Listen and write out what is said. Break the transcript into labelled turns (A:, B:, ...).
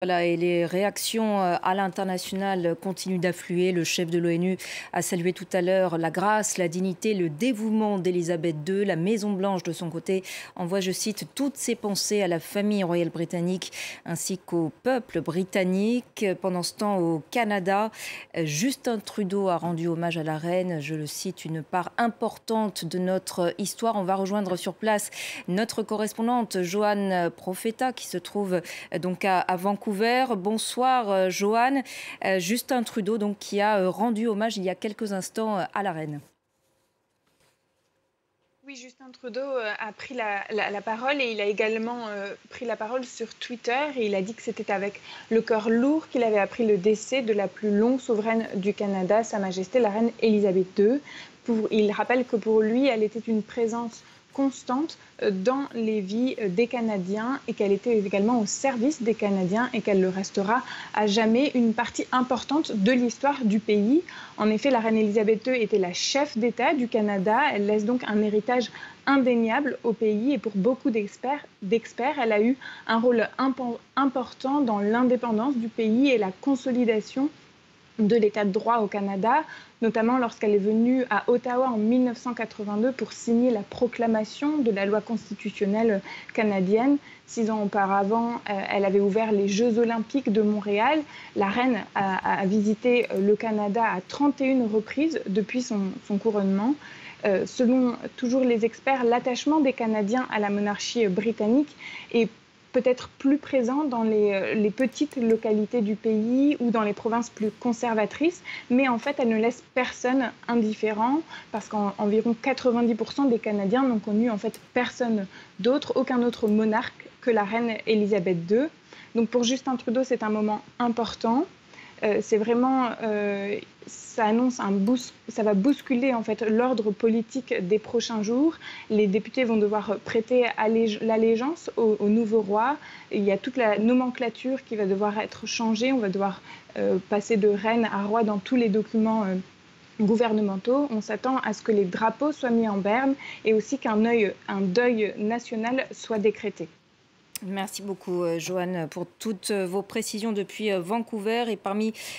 A: Voilà, et les réactions à l'international continuent d'affluer. Le chef de l'ONU a salué tout à l'heure la grâce, la dignité, le dévouement d'Elisabeth II. La Maison-Blanche, de son côté, envoie, je cite, toutes ses pensées à la famille royale britannique ainsi qu'au peuple britannique. Pendant ce temps, au Canada, Justin Trudeau a rendu hommage à la reine. Je le cite, une part importante de notre histoire. On va rejoindre sur place notre correspondante Joanne Profeta qui se trouve donc à Vancouver. Bonsoir Joanne. Justin Trudeau donc, qui a rendu hommage il y a quelques instants à la reine.
B: Oui, Justin Trudeau a pris la parole et il a également pris la parole sur Twitter et il a dit que c'était avec le cœur lourd qu'il avait appris le décès de la plus longue souveraine du Canada, Sa Majesté la Reine Elisabeth II. Il rappelle que pour lui, elle était une présence constante dans les vies des Canadiens et qu'elle était également au service des Canadiens et qu'elle le restera à jamais une partie importante de l'histoire du pays. En effet, la reine Elisabeth II était la chef d'État du Canada. Elle laisse donc un héritage indéniable au pays et pour beaucoup d'experts, elle a eu un rôle important dans l'indépendance du pays et la consolidation de l'état de droit au Canada, notamment lorsqu'elle est venue à Ottawa en 1982 pour signer la proclamation de la loi constitutionnelle canadienne. 6 ans auparavant, elle avait ouvert les Jeux olympiques de Montréal. La reine a visité le Canada à 31 reprises depuis son couronnement. Selon toujours les experts, l'attachement des Canadiens à la monarchie britannique est peut-être plus présent dans les petites localités du pays ou dans les provinces plus conservatrices, mais en fait, elle ne laisse personne indifférent parce qu'environ 90% des Canadiens n'ont connu en fait personne d'autre, aucun autre monarque que la reine Elisabeth II. Donc pour Justin Trudeau, c'est un moment important. C'est vraiment, ça annonce ça va bousculer en fait l'ordre politique des prochains jours. Les députés vont devoir prêter l'allégeance au nouveau roi. Il y a toute la nomenclature qui va devoir être changée. On va devoir passer de reine à roi dans tous les documents gouvernementaux. On s'attend à ce que les drapeaux soient mis en berne et aussi qu'un deuil national soit décrété.
A: Merci beaucoup, Joanne, pour toutes vos précisions depuis Vancouver. Et parmi